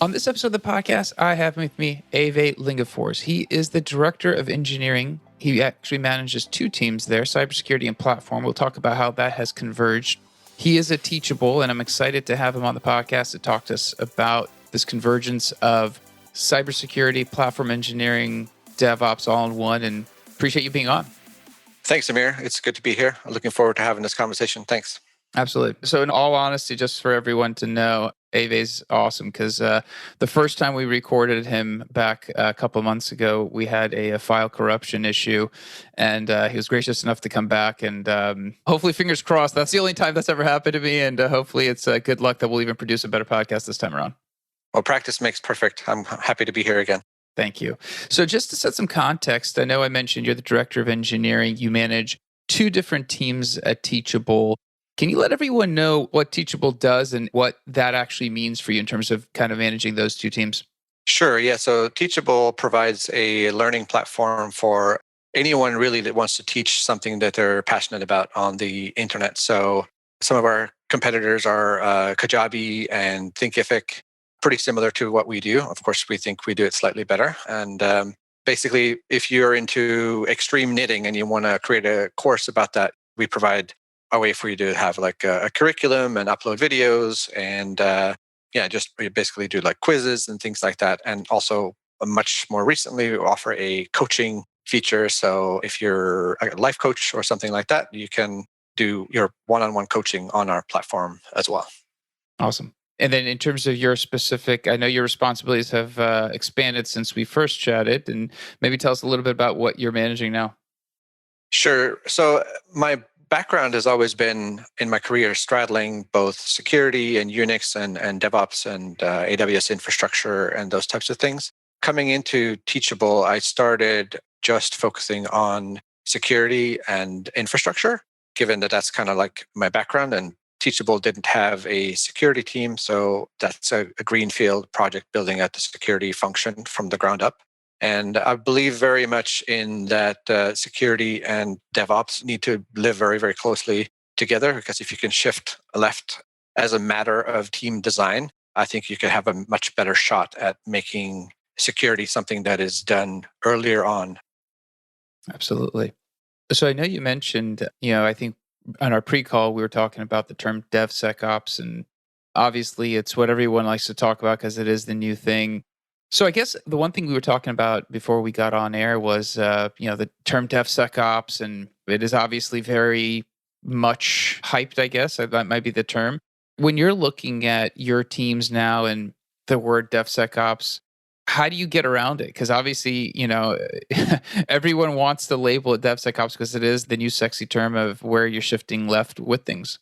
On this episode of the podcast, I have with me Eiwe Lingefors. He is the Director of Engineering. He actually manages two teams there, Cybersecurity and Platform. We'll talk about how that has converged. He is a Teachable, and I'm excited to have him on the podcast to talk to us about this convergence of cybersecurity, platform engineering, DevOps all in one, and appreciate you being on. Thanks, Amir. It's good to be here. I'm looking forward to having this conversation. Thanks. Absolutely. So in all honesty, just for everyone to know, Eiwe's awesome because the first time we recorded him back a couple of months ago, we had a file corruption issue, and he was gracious enough to come back. And hopefully, fingers crossed, that's the only time that's ever happened to me. And hopefully it's good luck that we'll even produce a better podcast this time around. Well, practice makes perfect. I'm happy to be here again. Thank you. So just to set some context, I know I mentioned you're the Director of Engineering. You manage two different teams at Teachable. Can you let everyone know what Teachable does and what that actually means for you in terms of kind of managing those two teams? Sure. Yeah. So Teachable provides a learning platform for anyone really that wants to teach something that they're passionate about on the internet. So some of our competitors are Kajabi and Thinkific, pretty similar to what we do. Of course, we think we do it slightly better. And basically, if you're into extreme knitting and you want to create a course about that, we provide a way for you to have like a curriculum and upload videos and just basically do like quizzes and things like that. And also much more recently, we offer a coaching feature. So if you're a life coach or something like that, you can do your one-on-one coaching on our platform as well. Awesome. And then in terms of your specific, I know your responsibilities have expanded since we first chatted, and maybe tell us a little bit about what you're managing now. Sure. So my background has always been in my career straddling both security and Unix and DevOps and AWS infrastructure and those types of things. Coming into Teachable, I started just focusing on security and infrastructure, given that that's kind of like my background. And Teachable didn't have a security team, so that's a greenfield project building out the security function from the ground up. And I believe very much in that security and DevOps need to live very, very closely together, because if you can shift left as a matter of team design, I think you can have a much better shot at making security something that is done earlier on. Absolutely. So I know you mentioned, I think on our pre-call, we were talking about the term DevSecOps, and obviously it's what everyone likes to talk about because it is the new thing. So I guess the one thing we were talking about before we got on air was, the term DevSecOps, and it is obviously very much hyped, I guess. That might be the term. When you're looking at your teams now and the word DevSecOps, how do you get around it? Because obviously, everyone wants to label it DevSecOps because it is the new sexy term of where you're shifting left with things.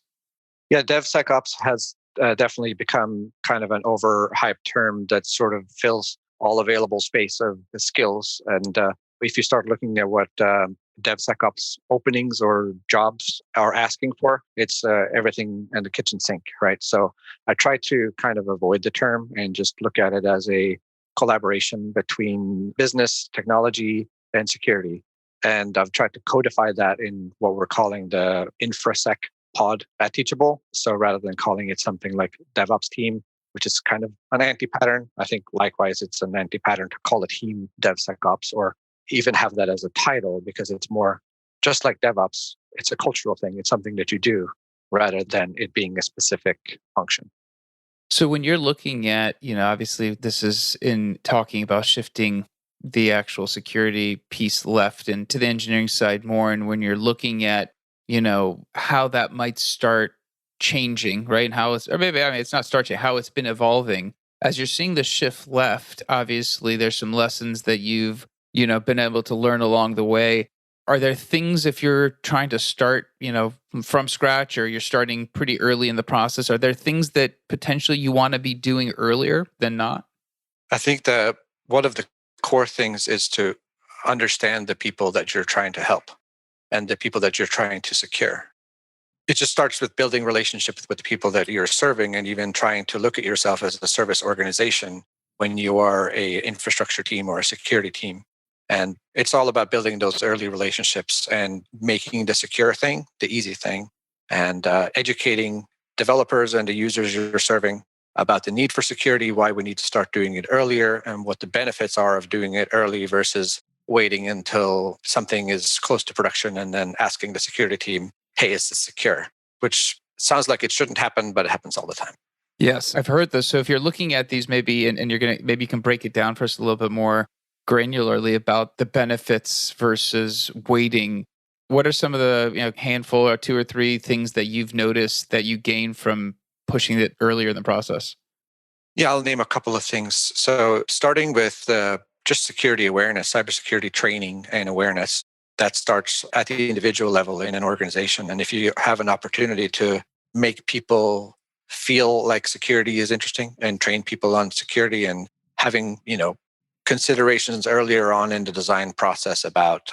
Yeah, DevSecOps has definitely become kind of an overhyped term that sort of fills all available space of the skills. And if you start looking at what DevSecOps openings or jobs are asking for, it's everything in the kitchen sink, right? So I try to kind of avoid the term and just look at it as a collaboration between business, technology, and security. And I've tried to codify that in what we're calling the InfraSec pod at Teachable. So rather than calling it something like DevOps team, which is kind of an anti-pattern, I think likewise it's an anti-pattern to call a team DevSecOps or even have that as a title, because it's more just like DevOps. It's a cultural thing. It's something that you do rather than it being a specific function. So when you're looking at, obviously this is in talking about shifting the actual security piece left and to the engineering side more. And when you're looking at, how that might start changing, right? And how it's not starting, how it's been evolving. As you're seeing the shift left, obviously there's some lessons that you've, been able to learn along the way. Are there things, if you're trying to start, from scratch, or you're starting pretty early in the process, are there things that potentially you want to be doing earlier than not? I think that one of the core things is to understand the people that you're trying to help and the people that you're trying to secure. It just starts with building relationships with the people that you're serving, and even trying to look at yourself as a service organization when you are a infrastructure team or a security team. And it's all about building those early relationships and making the secure thing the easy thing, and educating developers and the users you're serving about the need for security, why we need to start doing it earlier, and what the benefits are of doing it early versus waiting until something is close to production and then asking the security team, hey, is this secure? Which sounds like it shouldn't happen, but it happens all the time. Yes, I've heard this. So if you're looking at these maybe and you're going to maybe you can break it down for us a little bit more granularly about the benefits versus waiting. What are some of the handful or two or three things that you've noticed that you gain from pushing it earlier in the process? Yeah, I'll name a couple of things. So, starting with just security awareness, cybersecurity training and awareness, that starts at the individual level in an organization. And if you have an opportunity to make people feel like security is interesting and train people on security and having, considerations earlier on in the design process about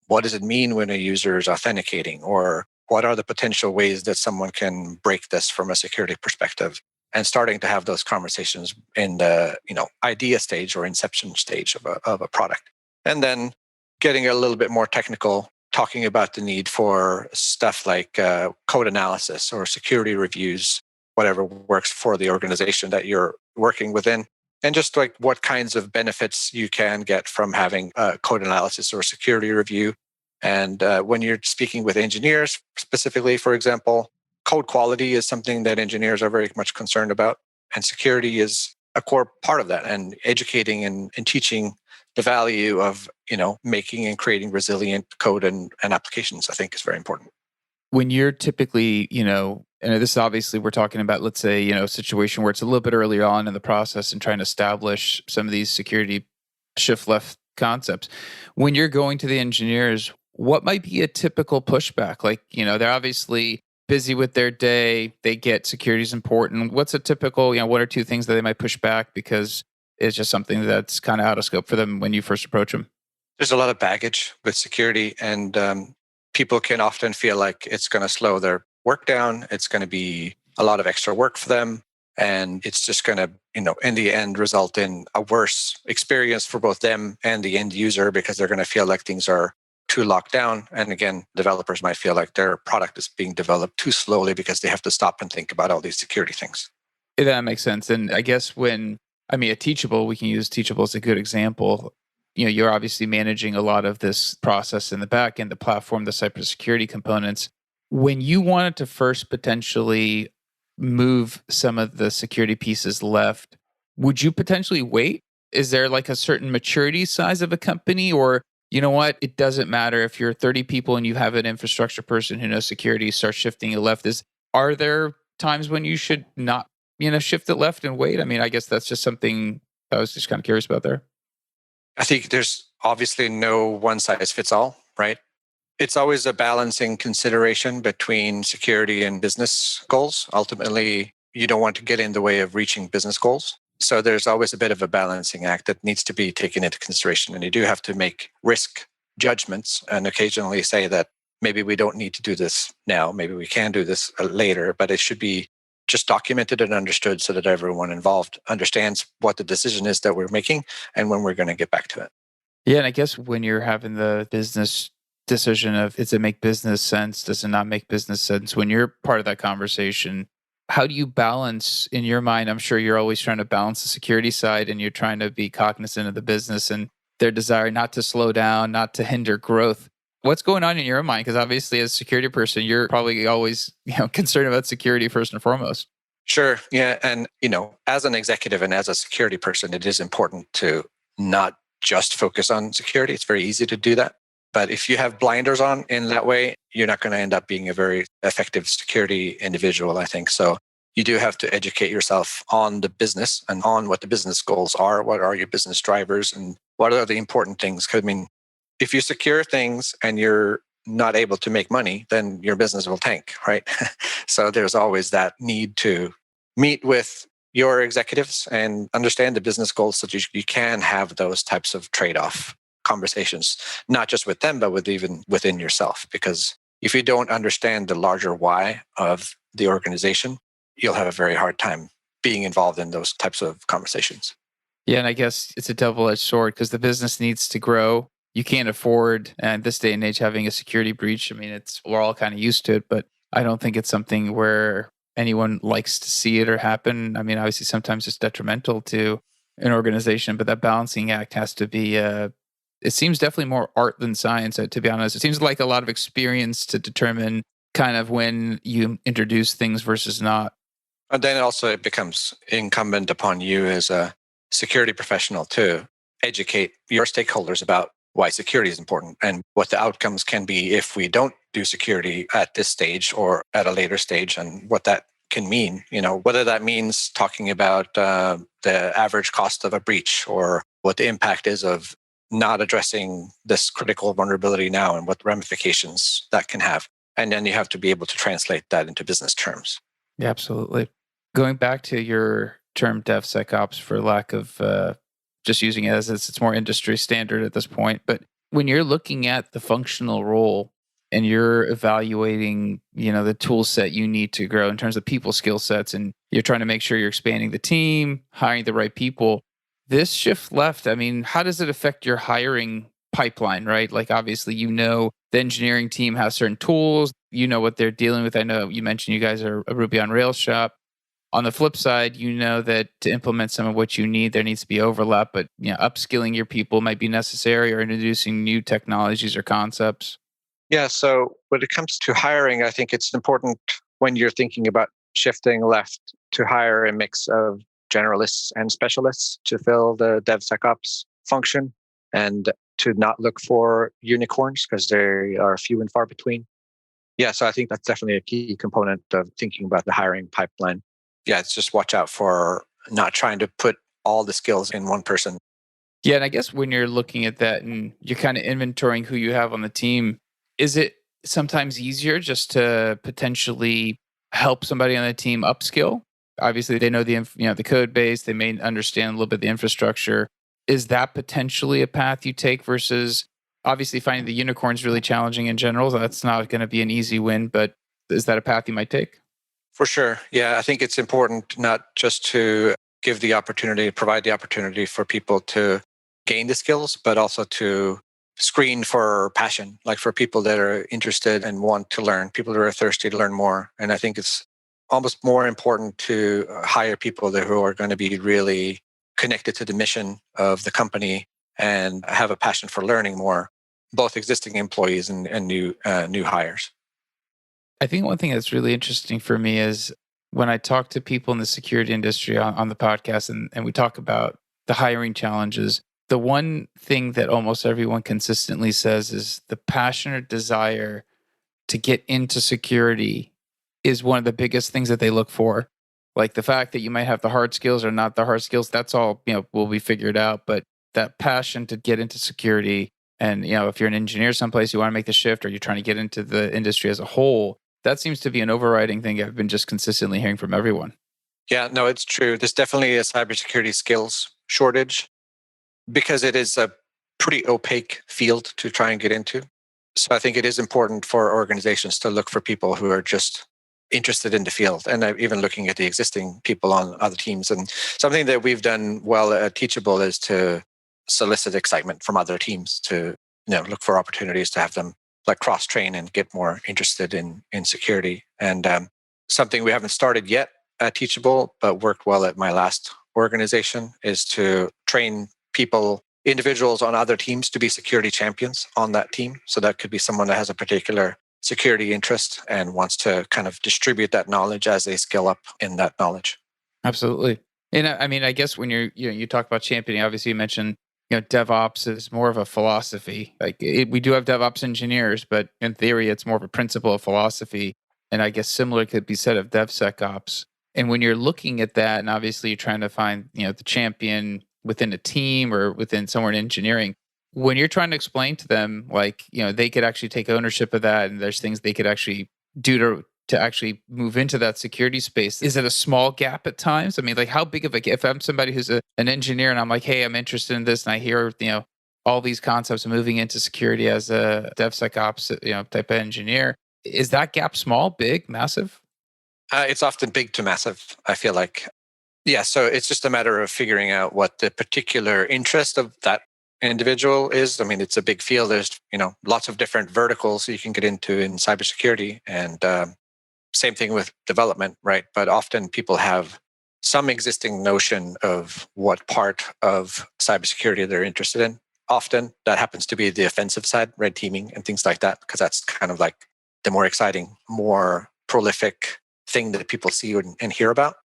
what does it mean when a user is authenticating, or what are the potential ways that someone can break this from a security perspective, and starting to have those conversations in the idea stage or inception stage of a product. And then getting a little bit more technical, talking about the need for stuff like code analysis or security reviews, whatever works for the organization that you're working within, and just like what kinds of benefits you can get from having a code analysis or security review. And when you're speaking with engineers specifically, for example, code quality is something that engineers are very much concerned about, and security is a core part of that. And educating and teaching the value of making and creating resilient code and applications, I think, is very important. When you're typically, and this is obviously we're talking about, let's say, a situation where it's a little bit earlier on in the process and trying to establish some of these security shift left concepts. When you're going to the engineers, what might be a typical pushback? Like, they're obviously busy with their day. They get security is important. What's a typical, one or two things that they might push back because it's just something that's kind of out of scope for them when you first approach them? There's a lot of baggage with security, and people can often feel like it's going to slow their work down. It's going to be a lot of extra work for them. And it's just going to, in the end, result in a worse experience for both them and the end user, because they're going to feel like things are too locked down. And again, developers might feel like their product is being developed too slowly because they have to stop and think about all these security things. That makes sense. And I guess at Teachable, we can use Teachable as a good example. You're obviously managing a lot of this process in the back end, the platform, the cybersecurity components. When you wanted to first potentially move some of the security pieces left, would you potentially wait? Is there like a certain maturity size of a company, or you know what? It doesn't matter if you're 30 people and you have an infrastructure person who knows security, start shifting it left. Are there times when you should not, shift it left and wait? I guess that's just something I was just kind of curious about there. I think there's obviously no one size fits all, right? It's always a balancing consideration between security and business goals. Ultimately, you don't want to get in the way of reaching business goals. So there's always a bit of a balancing act that needs to be taken into consideration. And you do have to make risk judgments and occasionally say that maybe we don't need to do this now. Maybe we can do this later, but it should be just documented and understood so that everyone involved understands what the decision is that we're making and when we're going to get back to it. Yeah. And I guess when you're having the business decision of does it make business sense? Does it not make business sense? When you're part of that conversation, how do you balance in your mind? I'm sure you're always trying to balance the security side and you're trying to be cognizant of the business and their desire not to slow down, not to hinder growth. What's going on in your mind? Because obviously, as a security person, you're probably always concerned about security first and foremost. Sure. Yeah. And, as an executive and as a security person, it is important to not just focus on security. It's very easy to do that. But if you have blinders on in that way, you're not going to end up being a very effective security individual, I think. So you do have to educate yourself on the business and on what the business goals are. What are your business drivers and what are the important things? Because, if you secure things and you're not able to make money, then your business will tank, right? So there's always that need to meet with your executives and understand the business goals so that you can have those types of trade-off conversations, not just with them, but even within yourself. Because if you don't understand the larger why of the organization, you'll have a very hard time being involved in those types of conversations. Yeah, and I guess it's a double-edged sword because the business needs to grow. You can't afford, and this day and age, having a security breach. We're all kind of used to it, but I don't think it's something where anyone likes to see it or happen. I mean, obviously, sometimes it's detrimental to an organization, but that balancing act has to be. It seems definitely more art than science. To be honest, it seems like a lot of experience to determine kind of when you introduce things versus not. And then also it becomes incumbent upon you as a security professional to educate your stakeholders about why security is important and what the outcomes can be if we don't do security at this stage or at a later stage, and what that can mean. Whether that means talking about the average cost of a breach, or what the impact is of not addressing this critical vulnerability now, and what ramifications that can have. And then you have to be able to translate that into business terms. Yeah, absolutely. Going back to your term DevSecOps, for lack of just using it as it's more industry standard at this point, but when you're looking at the functional role and you're evaluating, the tool set you need to grow in terms of people skill sets, and you're trying to make sure you're expanding the team, hiring the right people, this shift left, I mean, how does it affect your hiring pipeline, right? Like, obviously, the engineering team has certain tools, what they're dealing with. I know you mentioned you guys are a Ruby on Rails shop. On the flip side, that to implement some of what you need, there needs to be overlap, but upskilling your people might be necessary, or introducing new technologies or concepts. Yeah. So when it comes to hiring, I think it's important when you're thinking about shifting left to hire a mix of generalists and specialists to fill the DevSecOps function, and to not look for unicorns because they are few and far between. Yeah. So I think that's definitely a key component of thinking about the hiring pipeline. Yeah. It's just watch out for not trying to put all the skills in one person. Yeah, and I guess when you're looking at that and you're kind of inventorying who you have on the team, is it sometimes easier just to potentially help somebody on the team upskill? Obviously, they know the code base, they may understand a little bit the infrastructure. Is that potentially a path you take versus obviously finding the unicorns really challenging in general? That's not going to be an easy win, but is that a path you might take? For sure. Yeah. I think it's important not just to provide the opportunity for people to gain the skills, but also to screen for passion, like for people that are interested and want to learn, people that are thirsty to learn more. And I think it's almost more important to hire people who are going to be really connected to the mission of the company and have a passion for learning more, both existing employees and new hires. I think one thing that's really interesting for me is when I talk to people in the security industry on the podcast, and we talk about the hiring challenges, the one thing that almost everyone consistently says is the passion or desire to get into security is one of the biggest things that they look for. Like, the fact that you might have the hard skills or not the hard skills, that's all, will be figured out. But that passion to get into security, and, if you're an engineer someplace, you want to make the shift, or you're trying to get into the industry as a whole, that seems to be an overriding thing I've been just consistently hearing from everyone. Yeah, no, it's true. There's definitely a cybersecurity skills shortage because it is a pretty opaque field to try and get into. So I think it is important for organizations to look for people who are just interested in the field, and even looking at the existing people on other teams. And something that we've done well at Teachable is to solicit excitement from other teams to look for opportunities to have them like cross train and get more interested in security. And something we haven't started yet at Teachable, but worked well at my last organization, is to train individuals on other teams to be security champions on that team. So that could be someone that has a particular security interest and wants to kind of distribute that knowledge as they skill up in that knowledge. Absolutely. And I mean, I guess when you talk about championing, obviously you mentioned, DevOps is more of a philosophy. Like, we do have DevOps engineers, but in theory, it's more of a principle of philosophy. And I guess similar could be said of DevSecOps. And when you're looking at that, and obviously you're trying to find, the champion within a team or within somewhere in engineering, when you're trying to explain to them, like, they could actually take ownership of that, and there's things they could actually do to actually move into that security space. Is it a small gap at times? I mean, like, how big of a, if I'm somebody who's an engineer and I'm like, hey, I'm interested in this, and I hear, all these concepts of moving into security as a DevSecOps, type of engineer, is that gap small, big, massive? It's often big to massive, I feel like. Yeah, so it's just a matter of figuring out what the particular interest of that individual is. I mean, it's a big field. There's, lots of different verticals you can get into in cybersecurity. And same thing with development, right? But often people have some existing notion of what part of cybersecurity they're interested in. Often that happens to be the offensive side, red teaming and things like that, because that's kind of like the more exciting, more prolific thing that people see and hear about.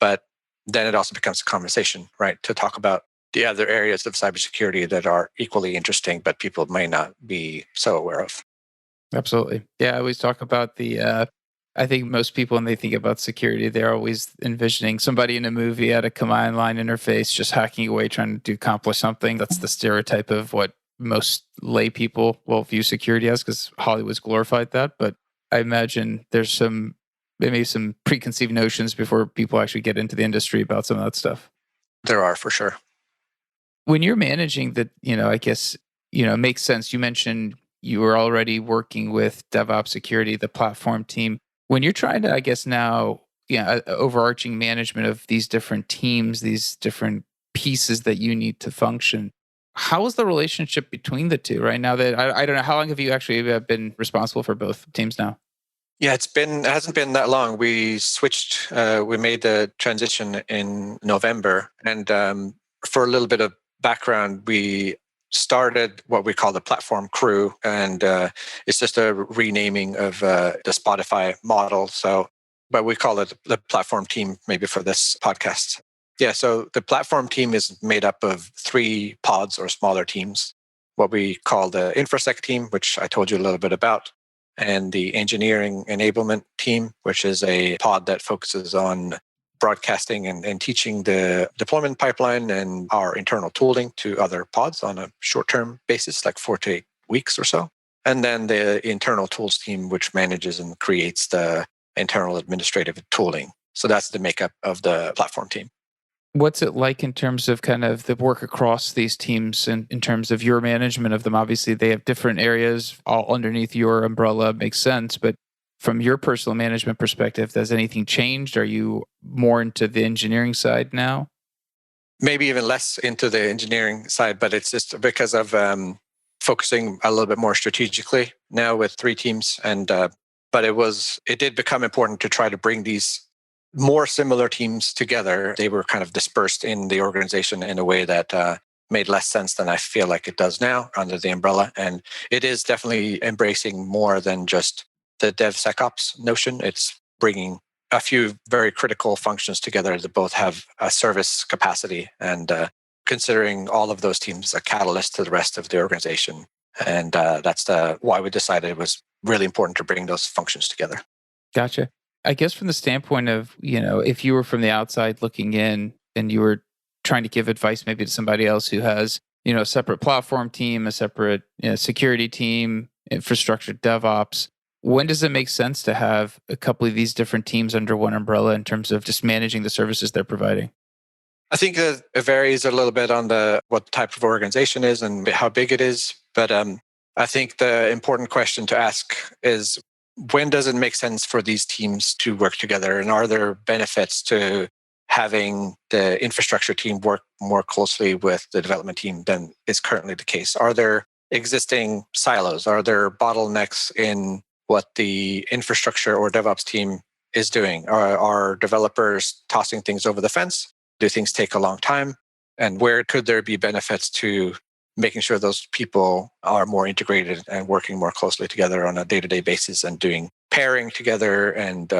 But then it also becomes a conversation, right? To talk about the other areas of cybersecurity that are equally interesting, but people may not be so aware of. Absolutely. Yeah, I always talk about I think most people, when they think about security, they're always envisioning somebody in a movie at a command line interface just hacking away, trying to accomplish something. That's the stereotype of what most lay people will view security as, because Hollywood's glorified that. But I imagine there's maybe some preconceived notions before people actually get into the industry about some of that stuff. There are for sure. When you're managing I guess, it makes sense. You mentioned you were already working with DevOps security, the platform team. When you're trying to, I guess now, overarching management of these different teams, these different pieces that you need to function, how is the relationship between the two right now? That I don't know, how long have you actually been responsible for both teams now? Yeah, it hasn't been that long. We switched, we made the transition in November. And for a little bit of background, we started what we call the platform crew. And it's just a renaming of the Spotify model. So, but we call it the platform team maybe for this podcast. Yeah, so the platform team is made up of 3 pods or smaller teams. What we call the InfoSec team, which I told you a little bit about, and the engineering enablement team, which is a pod that focuses on broadcasting and teaching the deployment pipeline and our internal tooling to other pods on a short-term basis, like 4 to 8 weeks or so. And then the internal tools team, which manages and creates the internal administrative tooling. So that's the makeup of the platform team. What's it like in terms of kind of the work across these teams and in terms of your management of them? Obviously, they have different areas all underneath your umbrella, makes sense. But from your personal management perspective, has anything changed? Are you more into the engineering side now? Maybe even less into the engineering side, but it's just because of focusing a little bit more strategically now with 3 teams. And but it did become important to try to bring these more similar teams together. They were kind of dispersed in the organization in a way that made less sense than I feel like it does now under the umbrella. And it is definitely embracing more than just the DevSecOps notion. It's bringing a few very critical functions together that both have a service capacity and considering all of those teams a catalyst to the rest of the organization. And that's why we decided it was really important to bring those functions together. Gotcha. I guess from the standpoint of, if you were from the outside looking in and you were trying to give advice maybe to somebody else who has, a separate platform team, a separate security team, infrastructure, DevOps, when does it make sense to have a couple of these different teams under one umbrella in terms of just managing the services they're providing? I think it varies a little bit on what type of organization is and how big it is. But I think the important question to ask is, when does it make sense for these teams to work together? And are there benefits to having the infrastructure team work more closely with the development team than is currently the case? Are there existing silos? Are there bottlenecks in what the infrastructure or DevOps team is doing? Are developers tossing things over the fence? Do things take a long time? And where could there be benefits to making sure those people are more integrated and working more closely together on a day-to-day basis and doing pairing together and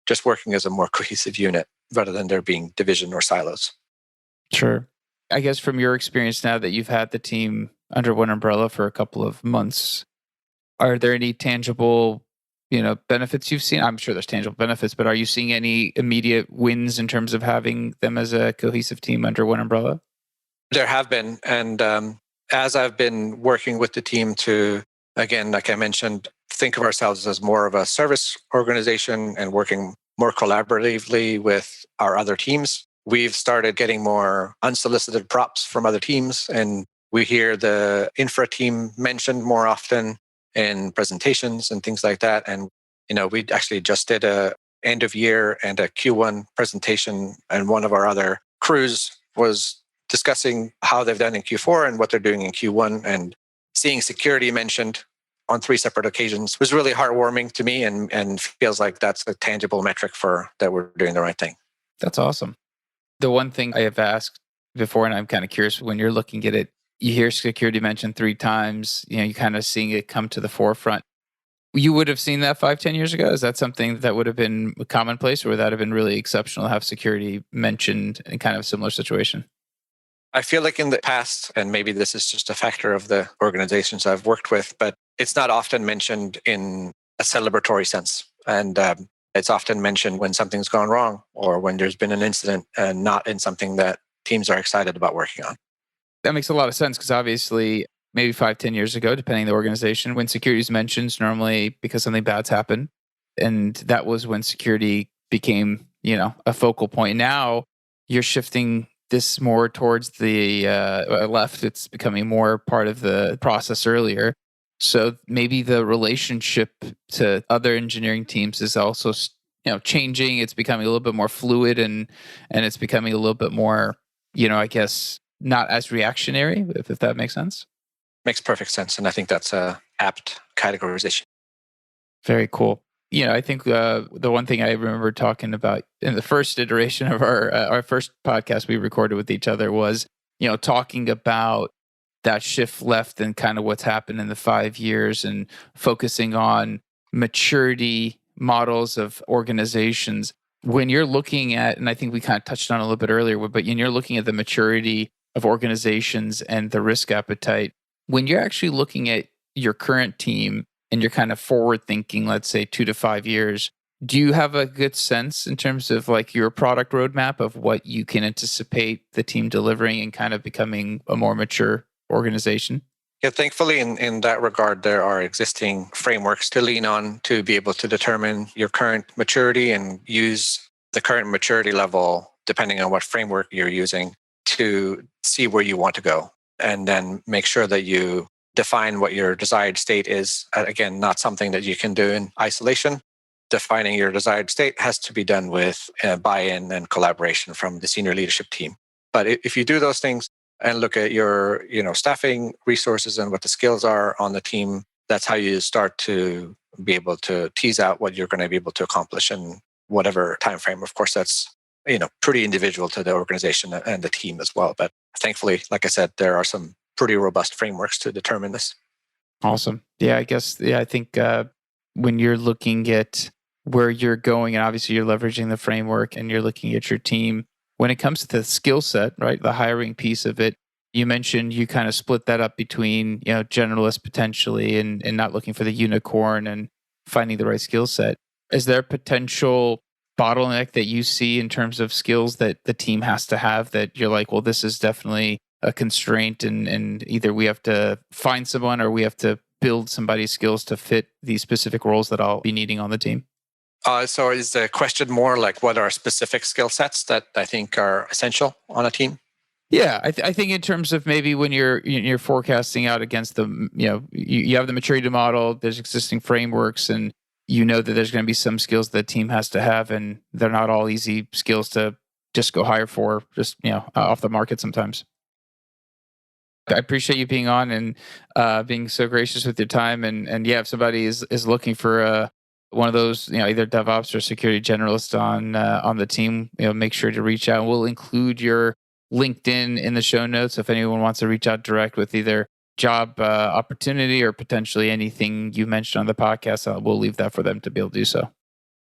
just working as a more cohesive unit rather than there being division or silos? Sure. I guess from your experience now that you've had the team under one umbrella for a couple of months, are there any tangible, benefits you've seen? I'm sure there's tangible benefits, but are you seeing any immediate wins in terms of having them as a cohesive team under one umbrella? There have been. And as I've been working with the team to, again, like I mentioned, think of ourselves as more of a service organization and working more collaboratively with our other teams, we've started getting more unsolicited props from other teams. And we hear the infra team mentioned more often in presentations and things like that. And, we actually just did a end of year and a Q1 presentation, and one of our other crews was discussing how they've done in Q4 and what they're doing in Q1, and seeing security mentioned on 3 separate occasions was really heartwarming to me, and feels like that's a tangible metric for that we're doing the right thing. That's awesome. The one thing I have asked before, and I'm kind of curious when you're looking at it, you hear security mentioned 3 times, you kind of seeing it come to the forefront. You would have seen that 5, 10 years ago? Is that something that would have been commonplace, or would that have been really exceptional to have security mentioned in kind of a similar situation? I feel like in the past, and maybe this is just a factor of the organizations I've worked with, but it's not often mentioned in a celebratory sense. And it's often mentioned when something's gone wrong or when there's been an incident, and not in something that teams are excited about working on. That makes a lot of sense because obviously, maybe 5, 10 years ago, depending on the organization, when security is mentioned, it's normally because something bad's happened. And that was when security became, a focal point. Now you're shifting this more towards the left. It's becoming more part of the process earlier. So maybe the relationship to other engineering teams is also, changing. It's becoming a little bit more fluid, and it's becoming a little bit more, I guess, not as reactionary, if that makes sense. Makes perfect sense. And I think that's a apt categorization. Very cool. I think the one thing I remember talking about in the first iteration of our first podcast we recorded with each other was, talking about that shift left and kind of what's happened in the 5 years, and focusing on maturity models of organizations. When you're looking at, and I think we kind of touched on it a little bit earlier, but when you're looking at the maturity of organizations and the risk appetite, when you're actually looking at your current team and you're kind of forward thinking, let's say 2 to 5 years, do you have a good sense in terms of like your product roadmap of what you can anticipate the team delivering and kind of becoming a more mature organization? Yeah, thankfully, in that regard, there are existing frameworks to lean on to be able to determine your current maturity and use the current maturity level, depending on what framework you're using, to see where you want to go. And then make sure that you define what your desired state is. Again, not something that you can do in isolation. Defining your desired state has to be done with buy-in and collaboration from the senior leadership team. But if you do those things and look at your, staffing resources and what the skills are on the team, that's how you start to be able to tease out what you're going to be able to accomplish in whatever time frame. Of course, that's pretty individual to the organization and the team as well. But thankfully, like I said, there are some pretty robust frameworks to determine this. Awesome. Yeah, I guess, I think when you're looking at where you're going, and obviously you're leveraging the framework and you're looking at your team, when it comes to the skill set, right, the hiring piece of it, you mentioned you kind of split that up between, generalists potentially and not looking for the unicorn and finding the right skill set. Is there potential bottleneck that you see in terms of skills that the team has to have that you're like, well, this is definitely a constraint, and either we have to find someone or we have to build somebody's skills to fit these specific roles that I'll be needing on the team? So is the question more like what are specific skill sets that I think are essential on a team? Yeah, I think in terms of maybe when you're forecasting out against the, you have the maturity model, there's existing frameworks, and that there's going to be some skills that the team has to have, and they're not all easy skills to just go hire for, just off the market sometimes. I appreciate you being on and being so gracious with your time, and yeah, if somebody is looking for one of those, either DevOps or security generalist on the team, make sure to reach out. We'll include your LinkedIn in the show notes if anyone wants to reach out direct with either job opportunity or potentially anything you mentioned on the podcast. We'll leave that for them to be able to do so.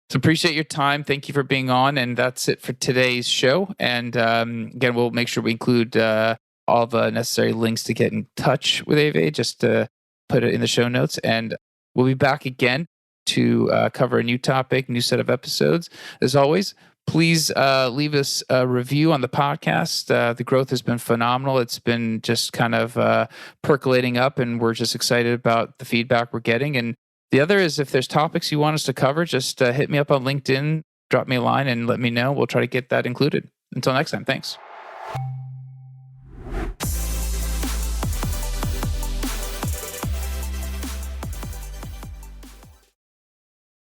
So appreciate your time. Thank you for being on, and that's it for today's show. And again, we'll make sure we include all the necessary links to get in touch with Eiwe, just to put it in the show notes. And we'll be back again to cover a new topic, new set of episodes. As always, please leave us a review on the podcast. The growth has been phenomenal. It's been just kind of percolating up, and we're just excited about the feedback we're getting. And the other is, if there's topics you want us to cover, just hit me up on LinkedIn, drop me a line, and let me know. We'll try to get that included. Until next time, thanks.